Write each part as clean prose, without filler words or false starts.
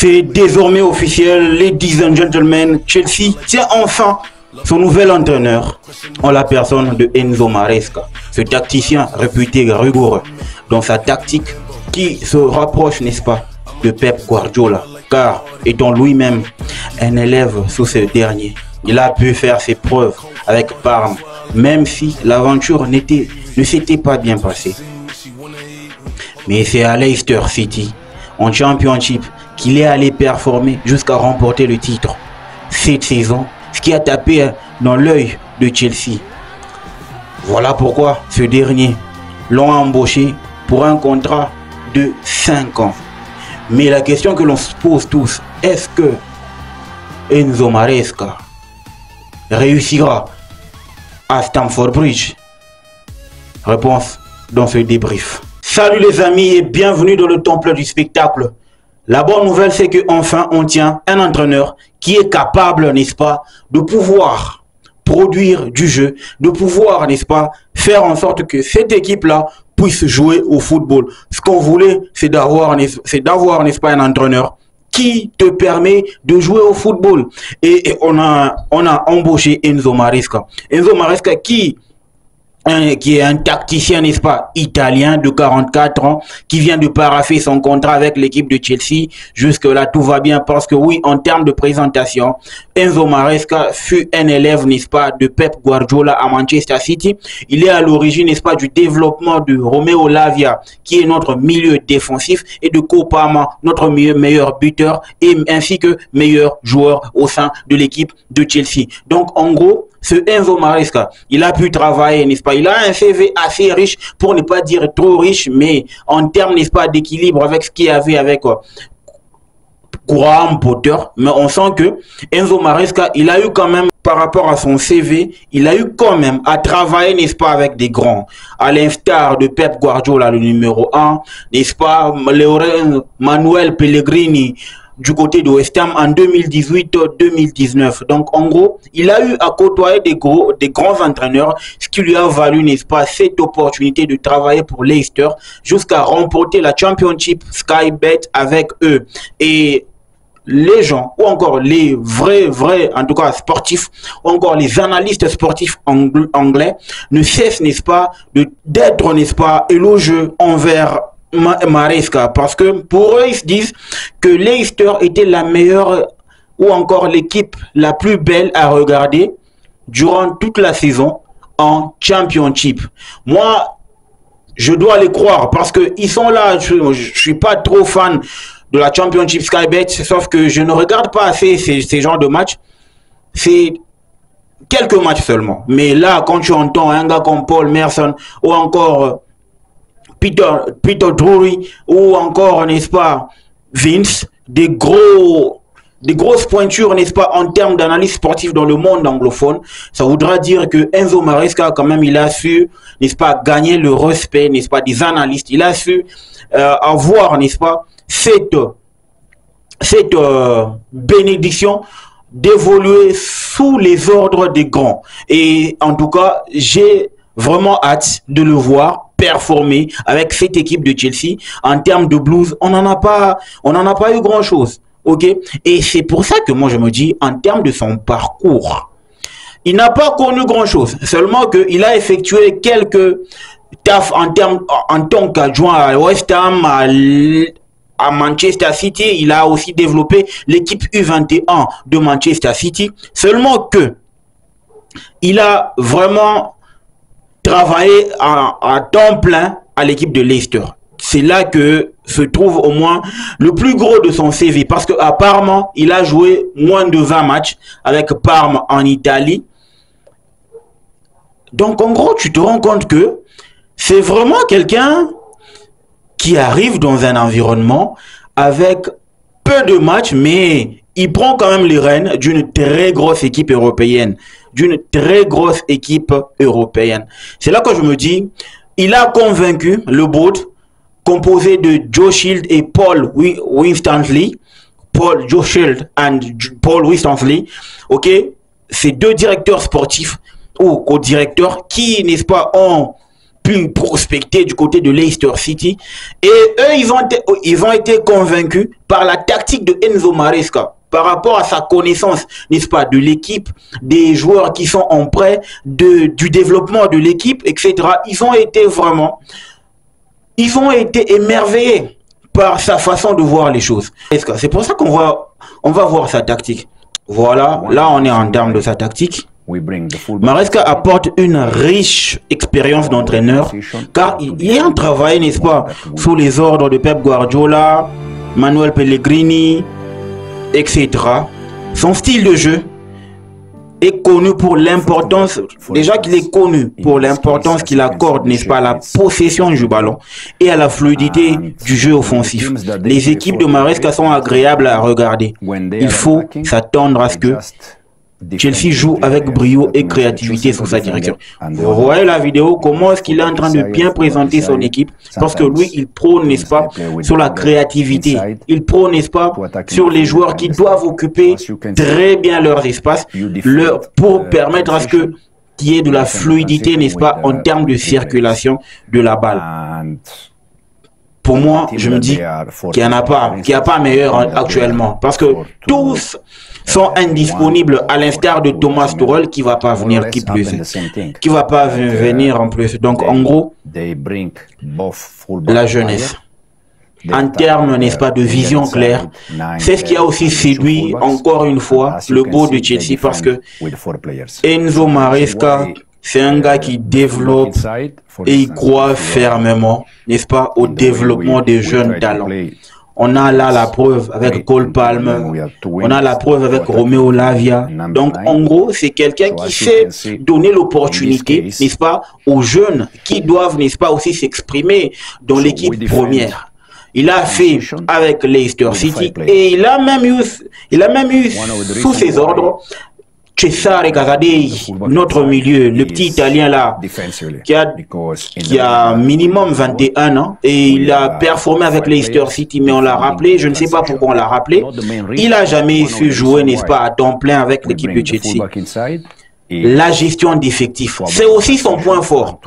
C'est désormais officiel, ladies and gentlemen, Chelsea tient enfin son nouvel entraîneur en la personne de Enzo Maresca, ce tacticien réputé rigoureux dans sa tactique qui se rapproche, n'est-ce pas, de Pep Guardiola, car étant lui-même un élève sous ce dernier, il a pu faire ses preuves avec Parme, même si l'aventure ne s'était pas bien passée. Mais c'est à Leicester City, en Championship, qu'il est allé performer jusqu'à remporter le titre cette saison, ce qui a tapé dans l'œil de Chelsea. Voilà pourquoi ce dernier l'ont embauché pour un contrat de 5 ans. Mais la question que l'on se pose tous, est-ce que Enzo Maresca réussira à Stamford Bridge? Réponse dans ce débrief. Salut les amis et bienvenue dans le temple du spectacle. La bonne nouvelle, c'est qu'enfin on tient un entraîneur qui est capable, n'est-ce pas, de pouvoir produire du jeu, de pouvoir, n'est-ce pas, faire en sorte que cette équipe-là puisse jouer au football. Ce qu'on voulait, c'est d'avoir, n'est-ce pas, un entraîneur qui te permet de jouer au football. Et on a embauché Enzo Maresca. Enzo Maresca qui est un tacticien, n'est-ce pas, italien de 44 ans, qui vient de paraffer son contrat avec l'équipe de Chelsea. Jusque-là, tout va bien parce que oui, en termes de présentation, Enzo Maresca fut un élève, n'est-ce pas, de Pep Guardiola à Manchester City. Il est à l'origine, n'est-ce pas, du développement de Romeo Lavia, qui est notre milieu défensif, et de Copama, notre meilleur buteur, et ainsi que meilleur joueur au sein de l'équipe de Chelsea. Donc, en gros, ce Enzo Maresca, il a pu travailler, n'est-ce pas? Il a un CV assez riche, pour ne pas dire trop riche, mais en termes, n'est-ce pas, d'équilibre avec ce qu'il y avait avec Graham Potter. Mais on sent que Enzo Maresca, il a eu quand même, par rapport à son CV, il a eu quand même à travailler, n'est-ce pas, avec des grands. À l'instar de Pep Guardiola, le numéro 1, n'est-ce pas, Manuel Pellegrini, du côté de West Ham en 2018-2019. Donc, en gros, il a eu à côtoyer des grands entraîneurs, ce qui lui a valu, n'est-ce pas, cette opportunité de travailler pour Leicester jusqu'à remporter la Championship Sky Bet avec eux. Et les gens, ou encore les vrais, en tout cas sportifs, ou encore les analystes sportifs anglais, ne cessent, n'est-ce pas, d'être, n'est-ce pas, élogieux envers Maresca, parce que pour eux, ils se disent que Leicester était la meilleure ou encore l'équipe la plus belle à regarder durant toute la saison en Championship. Moi, je dois les croire parce que ils sont là. Je suis pas trop fan de la Championship Sky Bet, sauf que je ne regarde pas assez ces genres de matchs. C'est quelques matchs seulement. Mais là, quand tu entends un gars comme Paul Merson ou encore Peter Drury ou encore, n'est-ce pas, Vince, des grosses pointures, n'est-ce pas, en termes d'analyse sportive dans le monde anglophone, ça voudra dire que Enzo Maresca, quand même, il a su, n'est-ce pas, gagner le respect, n'est-ce pas, des analystes. Il a su avoir, n'est-ce pas, cette bénédiction d'évoluer sous les ordres des grands. Et en tout cas, j'ai vraiment hâte de le voir performer avec cette équipe de Chelsea. En termes de blues, on n'en a pas eu grand chose, ok? Et c'est pour ça que moi je me dis, en termes de son parcours, il n'a pas connu grand chose, seulement qu'il a effectué quelques tafs en tant qu'adjoint à West Ham, à Manchester City. Il a aussi développé l'équipe U21 de Manchester City, seulement que il a vraiment travailler à temps plein à l'équipe de Leicester. C'est là que se trouve au moins le plus gros de son CV, parce que apparemment il a joué moins de 20 matchs avec Parme en Italie. Donc en gros, tu te rends compte que c'est vraiment quelqu'un qui arrive dans un environnement avec peu de matchs, mais il prend quand même les rênes d'une très grosse équipe européenne. C'est là que je me dis, il a convaincu le board composé de Joe Shield et Paul Winstanley. Joe Shield and Paul Winstanley. Ok, ces deux directeurs sportifs ou co-directeurs qui, n'est-ce pas, ont pu prospecter du côté de Leicester City. Et eux, ils ont été convaincus par la tactique de Enzo Maresca, par rapport à sa connaissance, n'est-ce pas, de l'équipe, des joueurs qui sont en prêt, du développement de l'équipe, etc. Ils ont été émerveillés par sa façon de voir les choses. C'est pour ça on va voir sa tactique. Voilà, là on est en termes de sa tactique. Maresca apporte une riche expérience d'entraîneur, car il a travaillé, n'est-ce pas, sous les ordres de Pep Guardiola, Manuel Pellegrini, etc. Son style de jeu est connu pour l'importance, déjà qu'il est connu pour l'importance qu'il accorde, n'est-ce pas, à la possession du ballon et à la fluidité du jeu offensif. Les équipes de Maresca sont agréables à regarder. Il faut s'attendre à ce que Chelsea joue avec brio et créativité sous sa direction. Vous voyez la vidéo, comment est-ce qu'il est en train de bien présenter son équipe, parce que lui, il prône, n'est-ce pas, sur la créativité. Il prône, n'est-ce pas, sur les joueurs qui doivent occuper très bien leurs espaces pour permettre à ce qu'il y ait de la fluidité, n'est-ce pas, en termes de circulation de la balle. Pour moi, je me dis qu'il n'y a pas meilleur actuellement, parce que tous sont indisponibles, à l'instar de Thomas Tuchel qui va pas venir, qui va pas venir en plus. Donc en gros, la jeunesse, en termes, n'est-ce pas, de vision claire, c'est ce qui a aussi séduit encore une fois le beau de Chelsea, parce que Enzo Maresca, c'est un gars qui développe et il croit fermement, n'est-ce pas, au développement des jeunes talents. On a là la preuve avec Cole Palmer, on a la preuve avec Romeo Lavia. Donc, en gros, c'est quelqu'un qui sait donner l'opportunité, n'est-ce pas, aux jeunes qui doivent, n'est-ce pas, aussi s'exprimer dans l'équipe première. Il a fait avec Leicester City et il a même eu sous ses ordres Cesare Casadei, notre milieu, le petit Italien là, qui a minimum 21 ans, et il a performé avec Leicester City, mais on l'a rappelé, je ne sais pas pourquoi on l'a rappelé, il n'a jamais su jouer, n'est-ce pas, à temps plein avec l'équipe de Chelsea. La gestion d'effectifs, c'est aussi son point fort.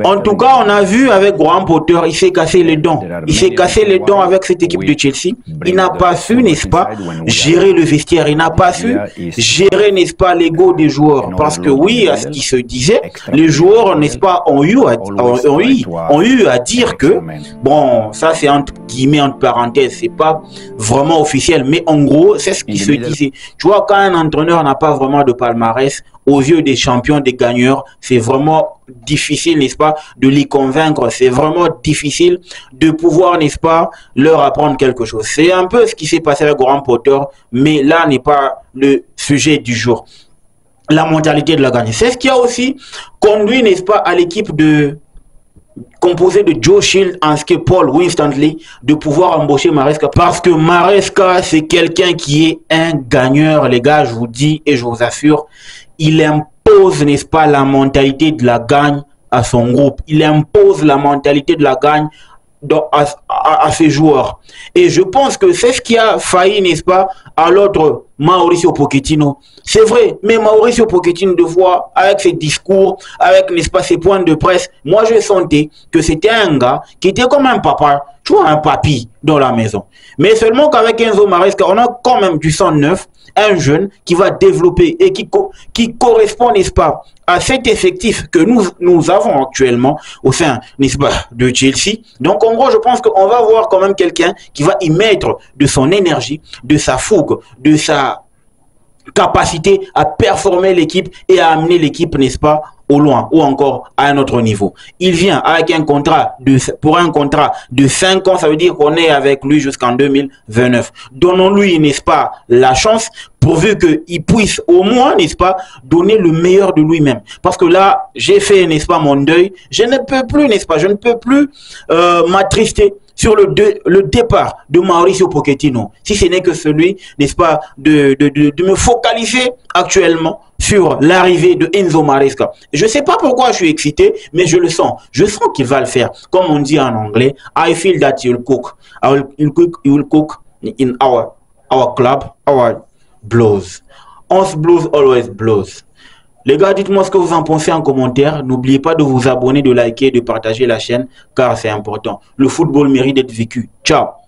En tout cas, on a vu avec Graham Potter, il s'est cassé les dents. Il s'est cassé les dents avec cette équipe de Chelsea. Il n'a pas su, n'est-ce pas, gérer le vestiaire. Il n'a pas su gérer, n'est-ce pas, l'ego des joueurs. Parce que oui, à ce qui se disait, les joueurs, n'est-ce pas, ont eu à dire que, bon, ça c'est entre guillemets, entre parenthèses, c'est pas vraiment officiel, mais en gros, c'est ce qui se disait. Tu vois, quand un entraîneur n'a pas vraiment de palmarès, aux yeux des champions, des gagneurs, c'est vraiment difficile, n'est-ce pas, de les convaincre. C'est vraiment difficile de pouvoir, n'est-ce pas, leur apprendre quelque chose. C'est un peu ce qui s'est passé avec Graham Potter, mais là n'est pas le sujet du jour. La mentalité de la gagne. C'est ce qui a aussi conduit, n'est-ce pas, à l'équipe composé de Joe Shield ainsi que Paul Winstanley de pouvoir embaucher Maresca, parce que Maresca c'est quelqu'un qui est un gagneur, les gars, je vous dis et je vous assure, il impose, n'est-ce pas, la mentalité de la gagne à son groupe, il impose la mentalité de la gagne à ses joueurs, et je pense que c'est ce qui a failli, n'est-ce pas, à l'autre Mauricio Pochettino. C'est vrai, mais Mauricio Pochettino, de fois, avec ses discours, avec, n'est-ce pas, ses points de presse, moi je sentais que c'était un gars qui était comme un papa, tu vois, un papy dans la maison. Mais seulement qu'avec Enzo Maresca, on a quand même du sang neuf, un jeune qui va développer et qui correspond, n'est-ce pas, à cet effectif que nous avons actuellement au sein, n'est-ce pas, de Chelsea. Donc en gros, je pense qu'on va voir quand même quelqu'un qui va y mettre de son énergie, de sa fougue, de sa capacité à performer l'équipe et à amener l'équipe, n'est-ce pas, au loin ou encore à un autre niveau. Il vient avec un contrat pour un contrat de 5 ans, ça veut dire qu'on est avec lui jusqu'en 2029. Donnons-lui, n'est-ce pas, la chance, pourvu qu'il puisse au moins, n'est-ce pas, donner le meilleur de lui-même. Parce que là, j'ai fait, n'est-ce pas, mon deuil. Je ne peux plus, n'est-ce pas, je ne peux plus m'attrister sur le départ de Mauricio Pochettino, si ce n'est que celui, n'est-ce pas, de me focaliser actuellement sur l'arrivée de Enzo Maresca. Je ne sais pas pourquoi je suis excité, mais je le sens. Je sens qu'il va le faire. Comme on dit en anglais, I feel that he will cook. He will cook in our club, our Blues. Us Blues always Blues. Les gars, dites-moi ce que vous en pensez en commentaire. N'oubliez pas de vous abonner, de liker, de partager la chaîne, car c'est important. Le football mérite d'être vécu. Ciao.